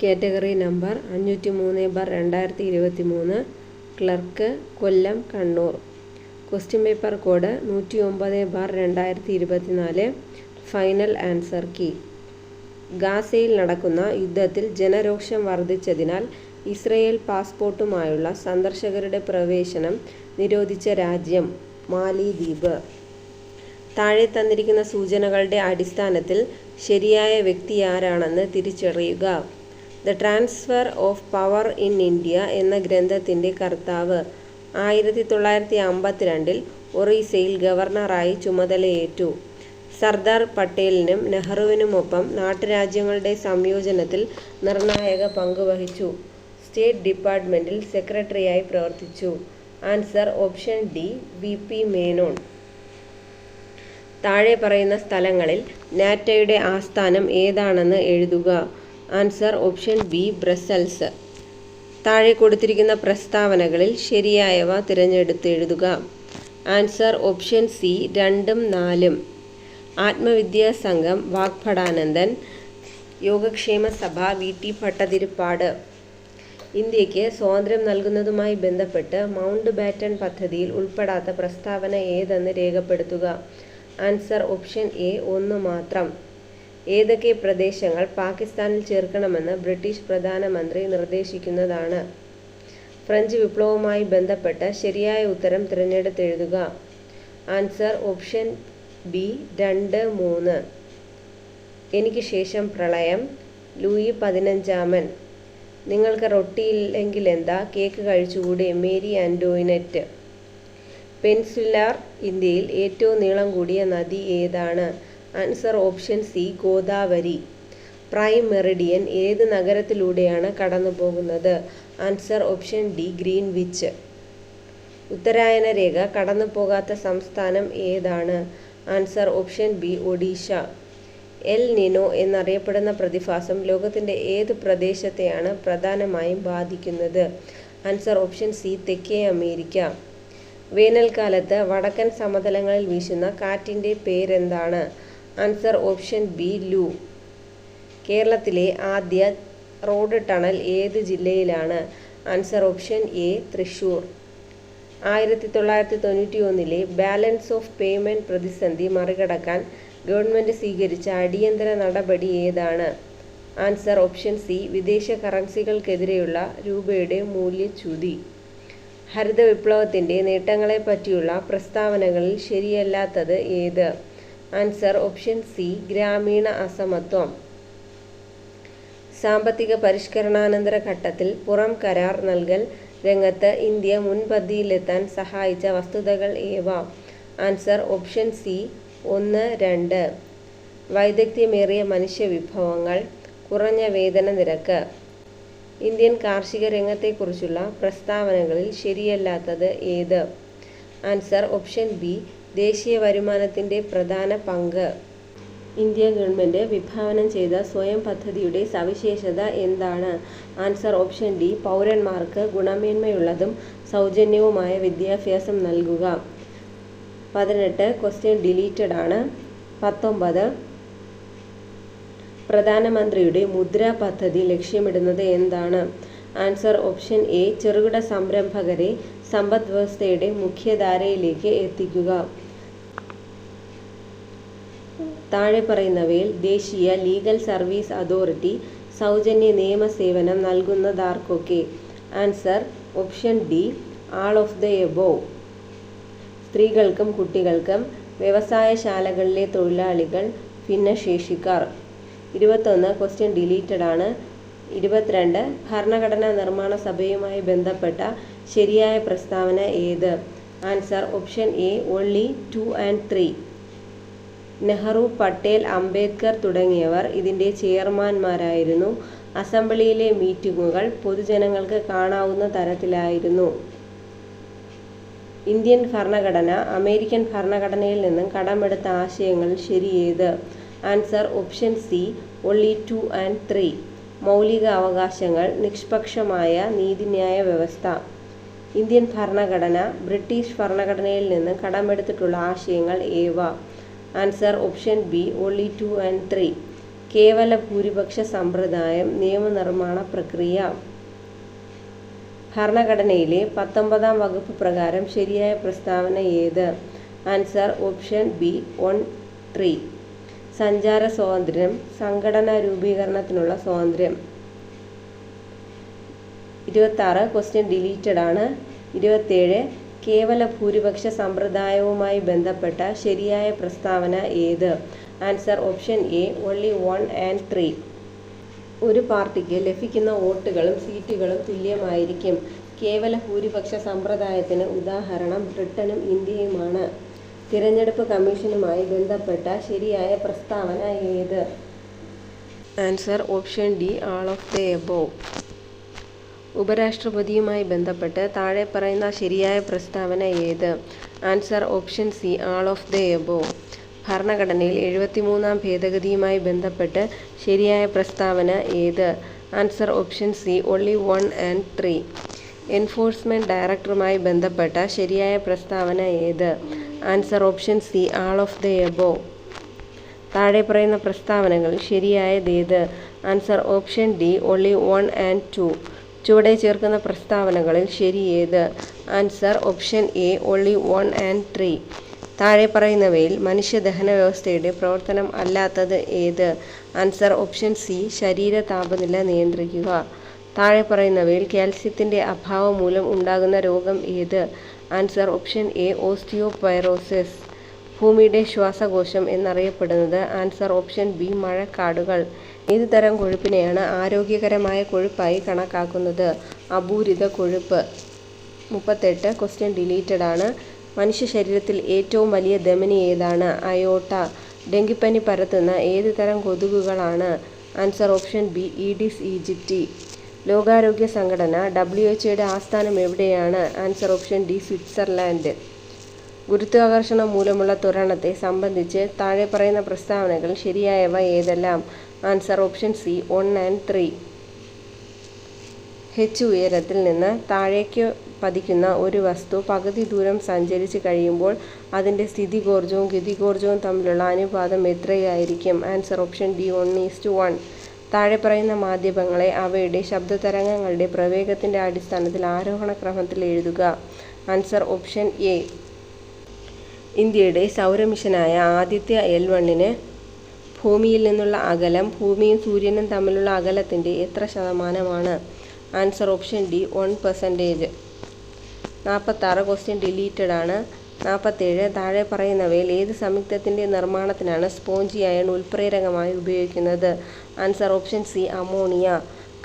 Category number 503/2023, clerk, Kollam, Kannur. Question paper code 109/2024. Final answer key. ഗാസയിൽ നടക്കുന്ന യുദ്ധത്തിൽ ജനരോഷം വർദ്ധിച്ചതിനാൽ ഇസ്രയേൽ പാസ്പോർട്ടുമായുള്ള സന്ദർശകരുടെ പ്രവേശനം നിരോധിച്ച രാജ്യം മാലിദ്വീപ്. താഴെ തന്നിരിക്കുന്ന സൂചനകളുടെ അടിസ്ഥാനത്തിൽ ശരിയായ വ്യക്തിയാരാണെന്ന് തിരിച്ചറിയുക. The transfer of power in India എന്ന ഗ്രന്ഥത്തിൻ്റെ കർത്താവ് 1952 ഒറീസയിൽ ഗവർണറായി ചുമതലയേറ്റു. സർദാർ പട്ടേലിനും നെഹ്റുവിനുമൊപ്പം നാട്ടുരാജ്യങ്ങളുടെ സംയോജനത്തിൽ നിർണായക പങ്കുവഹിച്ചു. സ്റ്റേറ്റ് ഡിപ്പാർട്ട്മെൻറ്റിൽ സെക്രട്ടറിയായി പ്രവർത്തിച്ചു. Answer option D, VP Menon. താഴെ പറയുന്ന സ്ഥലങ്ങളിൽ നാറ്റോയുടെ ആസ്ഥാനം ഏതാണെന്ന് എഴുതുക. Answer option B, Brussels. താഴെ കൊടുത്തിരിക്കുന്ന പ്രസ്താവനകളിൽ ശരിയായവ തിരഞ്ഞെടുത്ത് എഴുതുക. ആൻസർ ഓപ്ഷൻ സി, 2ഉം 4ഉം. ആത്മവിദ്യാ സംഘം വാഗ്ഭടാനന്ദൻ. യോഗക്ഷേമ സഭ VT ഭട്ടതിരിപ്പാട്. ഇന്ത്യക്ക് സ്വാതന്ത്ര്യം നൽകുന്നതുമായി ബന്ധപ്പെട്ട് മൗണ്ട് ബാറ്റൺ പദ്ധതിയിൽ ഉൾപ്പെടാത്ത പ്രസ്താവന ഏതെന്ന് രേഖപ്പെടുത്തുക. ആൻസർ ഓപ്ഷൻ എ, 1 മാത്രം. ഏതൊക്കെ പ്രദേശങ്ങൾ പാകിസ്ഥാനിൽ ചേർക്കണമെന്ന് ബ്രിട്ടീഷ് പ്രധാനമന്ത്രി നിർദ്ദേശിക്കുന്നതാണ്? ഫ്രഞ്ച് വിപ്ലവവുമായി ബന്ധപ്പെട്ട് ശരിയായ ഉത്തരം തിരഞ്ഞെടുത്തെഴുതുക. Answer option B, 2, 3. എനിക്ക് ശേഷം പ്രളയം. ലൂയി 15. നിങ്ങൾക്ക് റൊട്ടിയില്ലെങ്കിലെന്താ, കേക്ക് കഴിച്ചുകൂടെ? Mary Antoinette. പെനിൻസുലാർ ഇന്ത്യയിൽ ഏറ്റവും നീളം കൂടിയ നദി ഏതാണ്? Answer option C, Godavari. Prime meridian ഏത് നഗരത്തിലൂടെയാണ് കടന്നുപോകുന്നത്? Answer option D, Greenwich. ഉത്തരായന രേഖ കടന്നുപോകാത്ത സംസ്ഥാനം ഏതാണ്? Answer option B, Odisha. El Nino എന്നറിയപ്പെടുന്ന പ്രതിഭാസം ലോകത്തിൻ്റെ ഏത് പ്രദേശത്തെയാണ് പ്രധാനമായും ബാധിക്കുന്നത്? ആൻസർ ഓപ്ഷൻ സി, തെക്കേ അമേരിക്ക. വേനൽക്കാലത്ത് വടക്കൻ സമതലങ്ങളിൽ വീശുന്ന കാറ്റിൻ്റെ പേരെന്താണ്? Answer option B, loo. കേരളത്തിലെ ആദ്യ റോഡ് ടണൽ ഏത് ജില്ലയിലാണ്? Answer option A, Thrissur. 1991 balance of payment പ്രതിസന്ധി മറികടക്കാൻ ഗവൺമെൻറ് സ്വീകരിച്ച അടിയന്തര നടപടി ഏതാണ്? ആൻസർ ഓപ്ഷൻ സി, വിദേശ കറൻസികൾക്കെതിരെയുള്ള രൂപയുടെ മൂല്യച്യുതി. ഹരിത വിപ്ലവത്തിൻ്റെ നേട്ടങ്ങളെപ്പറ്റിയുള്ള പ്രസ്താവനകളിൽ ശരിയല്ലാത്തത് ഏത്? ആൻസർ ഓപ്ഷൻ സി, ഗ്രാമീണ അസമത്വം. സാമ്പത്തിക പരിഷ്കരണാനന്തര ഘട്ടത്തിൽ പുറം കരാർ നൽകൽ രംഗത്ത് ഇന്ത്യ മുൻപന്തിയിലെത്താൻ സഹായിച്ച വസ്തുതകൾ ഏവ? Answer option C, 1, 2. വൈദഗ്ധ്യമേറിയ മനുഷ്യവിഭവങ്ങൾ, കുറഞ്ഞ വേതന നിരക്ക്. ഇന്ത്യൻ കാർഷിക രംഗത്തെക്കുറിച്ചുള്ള പ്രസ്താവനകളിൽ ശരിയല്ലാത്തത് ഏത്? ആൻസർ ഓപ്ഷൻ ബി, ദേശീയ വരുമാനത്തിൻ്റെ പ്രധാന പങ്ക്. ഇന്ത്യ ഗവൺമെൻറ് വിഭാവനം ചെയ്ത സ്വയം പദ്ധതിയുടെ സവിശേഷത എന്താണ്? ആൻസർ ഓപ്ഷൻ ഡി, പൗരന്മാർക്ക് ഗുണമേന്മയുള്ളതും സൗജന്യവുമായ വിദ്യാഭ്യാസം നൽകുക. 18 ക്വസ്റ്റ്യൻ ഡിലീറ്റഡ് ആണ്. 19 പ്രധാനമന്ത്രിയുടെ മുദ്ര പദ്ധതി ലക്ഷ്യമിടുന്നത് എന്താണ്? ആൻസർ ഓപ്ഷൻ എ, ചെറുകിട സംരംഭകരെ സമ്പദ് വ്യവസ്ഥയുടെ മുഖ്യധാരയിലേക്ക് എത്തിക്കുക. താഴെ പറയുന്നവയിൽ ദേശീയ ലീഗൽ സർവീസ് അതോറിറ്റി സൗജന്യ നിയമ സേവനം നൽകുന്നതാർക്കൊക്കെ? Answer option D, all of the above. സ്ത്രീകൾക്കും കുട്ടികൾക്കും, വ്യവസായശാലകളിലെ തൊഴിലാളികൾ, ഭിന്നശേഷിക്കാർ. 21 ക്വസ്റ്റ്യൻ ഡിലീറ്റഡ് ആണ്. 22 ഭരണഘടനാ നിർമ്മാണ സഭയുമായി ബന്ധപ്പെട്ട ശരിയായ പ്രസ്താവന ഏത്? Answer option A, only 2 and 3. Nehru, Patel, Ambedkar തുടങ്ങിയവർ ഇതിൻ്റെ ചെയർമാൻമാരായിരുന്നു. അസംബ്ലിയിലെ മീറ്റിംഗുകൾ പൊതുജനങ്ങൾക്ക് കാണാവുന്ന തരത്തിലായിരുന്നു. ഇന്ത്യൻ ഭരണഘടന അമേരിക്കൻ ഭരണഘടനയിൽ നിന്നും കടമെടുത്ത ആശയങ്ങൾ ശരിയേത്? Answer option C, only 2 and 3. മൗലിക അവകാശങ്ങൾ, നിഷ്പക്ഷമായ നീതിന്യായ വ്യവസ്ഥ. ഇന്ത്യൻ ഭരണഘടന ബ്രിട്ടീഷ് ഭരണഘടനയിൽ നിന്ന് കടമെടുത്തിട്ടുള്ള ആശയങ്ങൾ ഏവ? Answer option B, only 2 and 3. കേവല ഭൂരിപക്ഷ സമ്പ്രദായം നിയമനിർമ്മാണ പ്രക്രിയ. ഭരണഘടനയിലെ 19-ാം വകുപ്പ് പ്രകാരം ശരിയായ പ്രസ്താവന ഏത്? Answer option B 1(3). സഞ്ചാര സ്വാതന്ത്ര്യം, സംഘടനാ രൂപീകരണത്തിനുള്ള സ്വാതന്ത്ര്യം. 26 ക്വസ്റ്റ്യൻ ഡിലീറ്റഡ് ആണ്. 27 കേവല ഭൂരിപക്ഷ സമ്പ്രദായവുമായി ബന്ധപ്പെട്ട ശരിയായ പ്രസ്താവന ഏത്? Answer option A only 1 and 3. ഒരു പാർട്ടിക്ക് ലഭിക്കുന്ന വോട്ടുകളും സീറ്റുകളും തുല്യമായിരിക്കും. കേവല ഭൂരിപക്ഷ സമ്പ്രദായത്തിന് ഉദാഹരണം ബ്രിട്ടനും ഇന്ത്യയുമാണ്. തിരഞ്ഞെടുപ്പ് കമ്മീഷനുമായി ബന്ധപ്പെട്ട ശരിയായ പ്രസ്താവന ഏത്? Answer option D all of the above. ഉപരാഷ്ട്രപതിയുമായി ബന്ധപ്പെട്ട് താഴെ പറയുന്ന ശരിയായ പ്രസ്താവന ഏത്? Answer option C all of the above. ഭരണഘടനയിൽ 73-ാം ഭേദഗതിയുമായി ബന്ധപ്പെട്ട് ശരിയായ പ്രസ്താവന ഏത്? Answer option C only 1 and 3. Enforcement ഡയറക്ടറുമായി ബന്ധപ്പെട്ട ശരിയായ പ്രസ്താവന ഏത്? Answer option C all of the above. താഴെ പറയുന്ന പ്രസ്താവനകൾ ശരിയായതേത്? Answer option D only 1 and 2. ചുവടെ ചേർക്കുന്ന പ്രസ്താവനകളിൽ ശരിയേത്? Answer option A only 1 and 3. താഴെ പറയുന്നവയിൽ മനുഷ്യദഹന വ്യവസ്ഥയുടെ പ്രവർത്തനം അല്ലാത്തത് ഏത്? ആൻസർ ഓപ്ഷൻ സി ശരീര താപനില നിയന്ത്രിക്കുക. താഴെ പറയുന്നവയിൽ കാൽസ്യത്തിൻ്റെ അഭാവം മൂലം ഉണ്ടാകുന്ന രോഗം ഏത്? Answer option A osteoporosis. ഭൂമിയുടെ ശ്വാസകോശം എന്നറിയപ്പെടുന്നത്? ആൻസർ ഓപ്ഷൻ ബി മഴക്കാടുകൾ. ഏത് തരം കൊഴുപ്പിനെയാണ് ആരോഗ്യകരമായ കൊഴുപ്പായി കണക്കാക്കുന്നത്? അപൂരിത കൊഴുപ്പ്. 38 ക്വസ്റ്റ്യൻ ഡിലീറ്റഡ് ആണ്. മനുഷ്യ ശരീരത്തിൽ ഏറ്റവും വലിയ ധമനി ഏതാണ്? അയോർട്ട. ഡെങ്കിപ്പനി പരത്തുന്ന ഏത് തരം കൊതുകുകളാണ്? Answer option B Aedes aegypti. ലോകാരോഗ്യ സംഘടന WHO ആസ്ഥാനം എവിടെയാണ്? Answer option D Switzerland. ഗുരുത്വാകർഷണം മൂലമുള്ള ത്വരണത്തെ സംബന്ധിച്ച് താഴെ പറയുന്ന പ്രസ്താവനകൾ ശരിയായവ ഏതെല്ലാം? Answer option C 1 and 3. h ഉയരത്തിൽ നിന്ന് താഴേക്ക് പതിക്കുന്ന ഒരു വസ്തു പകുതി ദൂരം സഞ്ചരിച്ച് കഴിയുമ്പോൾ അതിൻ്റെ സ്ഥിതികോർജവും ഗതികോർജവും തമ്മിലുള്ള അനുപാതം എത്രയായിരിക്കും? Answer option D 1:1. താഴെ പറയുന്ന മാധ്യമങ്ങളെ അവയുടെ ശബ്ദതരംഗങ്ങളുടെ പ്രവേഗത്തിൻ്റെ അടിസ്ഥാനത്തിൽ ആരോഹണ ക്രമത്തിൽ എഴുതുക. Answer option A. ഇന്ത്യയുടെ സൗരമിഷനായ ആദിത്യ L1-ന് ഭൂമിയിൽ നിന്നുള്ള അകലം ഭൂമിയും സൂര്യനും തമ്മിലുള്ള അകലത്തിൻ്റെ എത്ര ശതമാനമാണ്? Answer option D 1%. 46 question deleted ആണ്. 47 താഴെ പറയുന്നവയിൽ ഏത് സംയുക്തത്തിൻ്റെ നിർമ്മാണത്തിനാണ് സ്പോഞ്ചി അയൺ ഉൽപ്രേരകമായി ഉപയോഗിക്കുന്നത്? Answer option C ammonia.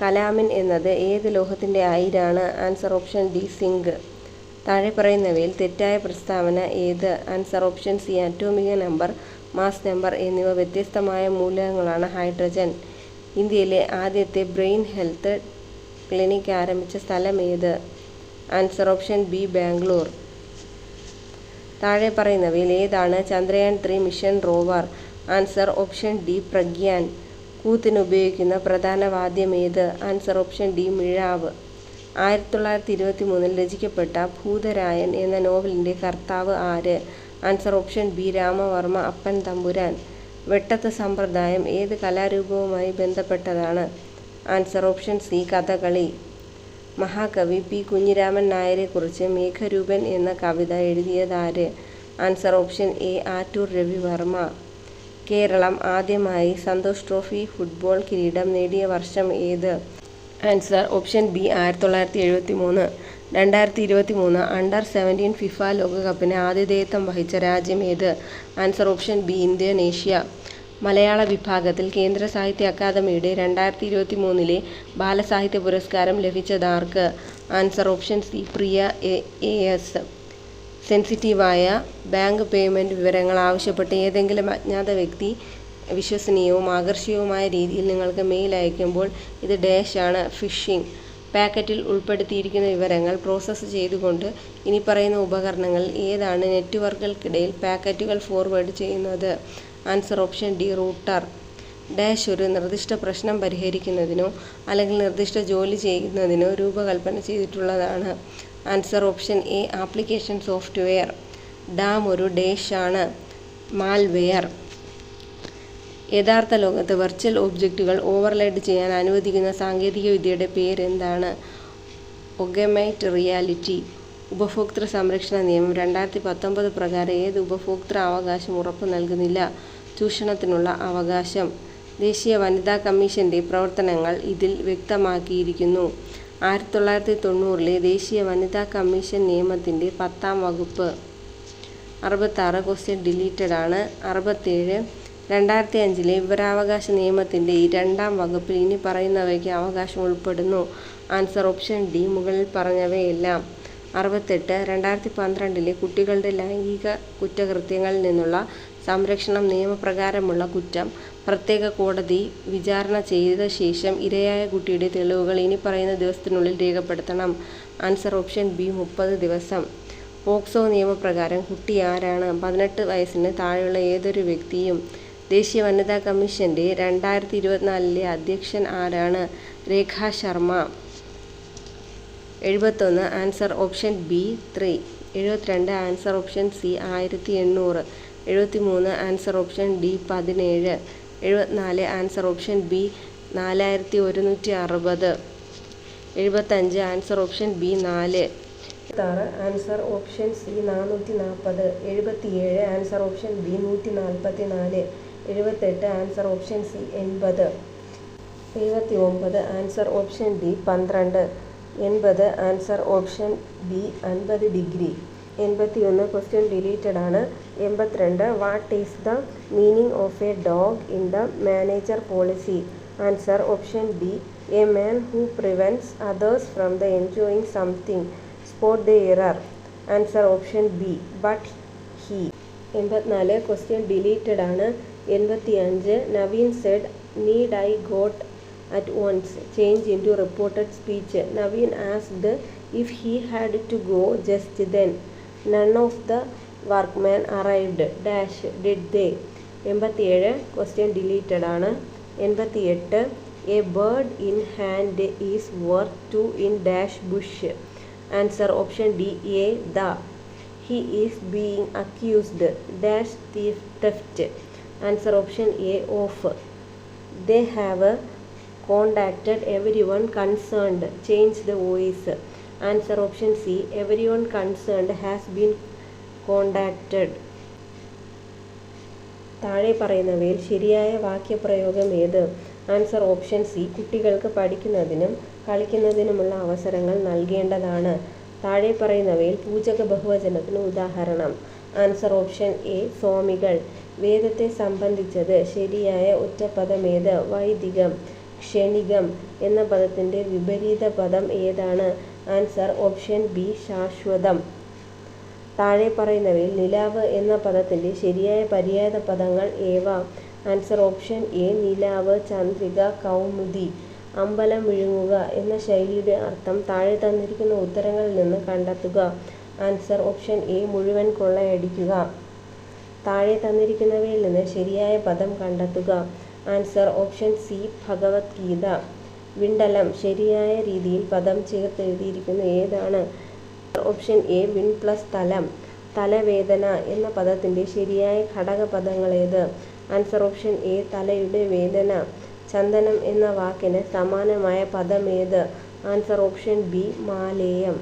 Calamine എന്നത് ഏത് ലോഹത്തിൻ്റെ അയിരാണ്? Answer option D zinc. താഴെ പറയുന്നവയിൽ തെറ്റായ പ്രസ്താവന ഏത്? Answer option C atomic number, mass number എന്നിവ വ്യത്യസ്തമായ മൂലകങ്ങളാണ് ഹൈഡ്രജൻ. ഇന്ത്യയിലെ ആദ്യത്തെ ബ്രെയിൻ ഹെൽത്ത് ക്ലിനിക് ആരംഭിച്ച സ്ഥലം ഏത്? Answer option B Bangalore. താഴെ പറയുന്നവയിൽ ഏതാണ് Chandrayaan 3 mission rover? Answer option D Pragyan. കൂത്തിന് ഉപയോഗിക്കുന്ന പ്രധാന വാദ്യം ഏത്? ആൻസർ ഓപ്ഷൻ ഡി മിഴാവ്. 1923 രചിക്കപ്പെട്ട ഭൂതരായൻ എന്ന നോവലിൻ്റെ കർത്താവ് ആര്? ആൻസർ ഓപ്ഷൻ ബി രാമവർമ്മ അപ്പൻ തമ്പുരാൻ. വെട്ടത്ത് സമ്പ്രദായം ഏത് കലാരൂപവുമായി ബന്ധപ്പെട്ടതാണ്? Answer option C Kathakali. മഹാകവി പി കുഞ്ഞിരാമൻ നായരെക്കുറിച്ച് മേഘരൂപൻ എന്ന കവിത എഴുതിയതാര്? Answer option A Attoor Ravivarma. Keralam ആദ്യമായി സന്തോഷ് ട്രോഫി ഫുട്ബോൾ കിരീടം നേടിയ വർഷം ഏത്? Answer option B 1973. 2023 under FIFA ലോകകപ്പിന് ആതിഥേയത്വം വഹിച്ച രാജ്യം ഏത്? Answer option B Indonesia. മലയാള വിഭാഗത്തിൽ കേന്ദ്ര സാഹിത്യ അക്കാദമിയുടെ 2023 ബാലസാഹിത്യ പുരസ്കാരം ലഭിച്ചതാർക്ക്? Answer option C Priya AS. സെൻസിറ്റീവായ ബാങ്ക് പേയ്മെൻറ്റ് വിവരങ്ങൾ ആവശ്യപ്പെട്ട് ഏതെങ്കിലും അജ്ഞാത വ്യക്തി വിശ്വസനീയവും ആകർഷകവുമായ രീതിയിൽ നിങ്ങൾക്ക് മെയിൽ അയക്കുമ്പോൾ ഇത് ഡാഷാണ് ഫിഷിംഗ്. പാക്കറ്റിൽ ഉൾപ്പെടുത്തിയിരിക്കുന്ന വിവരങ്ങൾ പ്രോസസ്സ് ചെയ്തുകൊണ്ട് ഇനി പറയുന്ന ഉപകരണങ്ങൾ ഏതാണ് നെറ്റ്വർക്കുകൾക്കിടയിൽ പാക്കറ്റുകൾ ഫോർവേഡ് ചെയ്യുന്നത്? Answer option D router. Dash ഒരു നിർദ്ദിഷ്ട പ്രശ്നം പരിഹരിക്കുന്നതിനോ അല്ലെങ്കിൽ നിർദ്ദിഷ്ട ജോലി ചെയ്യുന്നതിനോ രൂപകൽപ്പന ചെയ്തിട്ടുള്ളതാണ്. Answer option A application software. Dam ഒരു ഡാഷാണ് മാൽവെയർ. യഥാർത്ഥ ലോകത്ത് വെർച്വൽ ഒബ്ജക്റ്റുകൾ ഓവർലൈഡ് ചെയ്യാൻ അനുവദിക്കുന്ന സാങ്കേതികവിദ്യയുടെ പേരെന്താണ്? Augmented reality. ഉപഭോക്തൃ സംരക്ഷണ നിയമം 2019 പ്രകാരം ഏത് ഉപഭോക്തൃ അവകാശം ഉറപ്പു നൽകുന്നില്ല? ചൂഷണത്തിനുള്ള അവകാശം. ദേശീയ വനിതാ കമ്മീഷന്റെ പ്രവർത്തനങ്ങൾ ഇതിൽ വ്യക്തമാക്കിയിരിക്കുന്നു. 1990 ദേശീയ വനിതാ കമ്മീഷൻ നിയമത്തിന്റെ 10ാം വകുപ്പ്. 66 ക്വസ്റ്റ്യൻ ഡിലീറ്റഡ് ആണ്. 67 2005 വിവരാവകാശ നിയമത്തിന്റെ 2ാം വകുപ്പിൽ ഇനി പറയുന്നവയ്ക്ക് അവകാശം ഉൾപ്പെടുന്നു. ആൻസർ ഓപ്ഷൻ ഡി, മുകളിൽ പറഞ്ഞവയെല്ലാം. 68 2012 കുട്ടികളുടെ ലൈംഗിക കുറ്റകൃത്യങ്ങളിൽ നിന്നുള്ള സംരക്ഷണം നിയമപ്രകാരമുള്ള കുറ്റം പ്രത്യേക കോടതി വിചാരണ ചെയ്ത ശേഷം ഇരയായ കുട്ടിയുടെ തെളിവുകൾ ഇനി പറയുന്ന ദിവസത്തിനുള്ളിൽ രേഖപ്പെടുത്തണം. ആൻസർ ഓപ്ഷൻ ബി, 30 ദിവസം. പോക്സോ നിയമപ്രകാരം കുട്ടി ആരാണ്? 18 വയസ്സിന് താഴെയുള്ള ഏതൊരു വ്യക്തിയും. ദേശീയ വനിതാ കമ്മീഷന്റെ 2024 അധ്യക്ഷൻ ആരാണ്? Rekha Sharma. 71 answer option B, 3. 72 answer option C, 1800. 73 answer option D, 17. 74 answer option B, 4160. 75 answer option B, 4. 76 answer option C, 440. 77 answer option B, 144. 78 answer option C, 80. 79 answer option D, 12. 80 answer option B, 50 degree. 81 question deleted ആണ്. 82 what is the meaning of a dog in the manager policy? Answer option D, a man who prevents others from the enjoying something spot the error. Answer option B, but he. 84 question deleted ആണ്. 85 Naveen Z need I got at once change into reported speech. Naveen asked if he had to go just then. None of the workmen arrived. Dash did they? 87 question deleted ആണ്. 88 a bird in hand is worth 2 in dash bush. Answer option D, A, the. He is being accused dash theft. Answer option A, of. They have contacted everyone concerned. Change the voice. Answer option C, everyone concerned has been contacted. താഴെ പറയുന്നവയിൽ ശരിയായ വാക്യപ്രയോഗം ഏത്? Answer option C, കുട്ടികൾക്ക് പഠിക്കുന്നതിനും കളിക്കുന്നതിനുമുള്ള അവസരങ്ങൾ നൽകേണ്ടതാണ്. താഴെ പറയുന്നവയിൽ പൂജക ബഹുവചനത്തിന് ഉദാഹരണം. ആൻസർ ഓപ്ഷൻ എ, സ്വാമികൾ. വേദത്തെ സംബന്ധിച്ചത് ശരിയായ ഒറ്റപ്പദമേത്? വൈദികം. ക്ഷണികം എന്ന പദത്തിന്റെ വിപരീത പദം ഏതാണ്? ആൻസർ ഓപ്ഷൻ ബി, ശാശ്വതം. താഴെ പറയുന്നവയിൽ നിലാവ് എന്ന പദത്തിന്റെ ശരിയായ പര്യായ പദങ്ങൾ ഏവ? ആൻസർ ഓപ്ഷൻ എ, നിലാവ്, ചന്ദ്രിക, കൗമുദി. അമ്പലം വിഴുങ്ങുക എന്ന ശൈലിയുടെ അർത്ഥം താഴെ തന്നിരിക്കുന്ന ഉത്തരങ്ങളിൽ നിന്ന് കണ്ടെത്തുക. ആൻസർ ഓപ്ഷൻ എ, മുഴുവൻ കൊള്ളയടിക്കുക. താഴെ തന്നിരിക്കുന്നവയിൽ നിന്ന് ശരിയായ പദം കണ്ടെത്തുക. Answer option C, Bhagavadgita. വിണ്ടലം ശരിയായ രീതിയിൽ പദം ചേർത്തെഴുതിയിരിക്കുന്ന ഏതാണ്? ഓപ്ഷൻ എ, വിൺ പ്ലസ് തലം. തലവേദന എന്ന പദത്തിന്റെ ശരിയായ ഘടകപദങ്ങളേത്? ആൻസർ ഓപ്ഷൻ എ, തലയുടെ വേദന. ചന്ദനം എന്ന വാക്കിന് സമാനമായ പദമേത്? Answer option B, മാലേയം.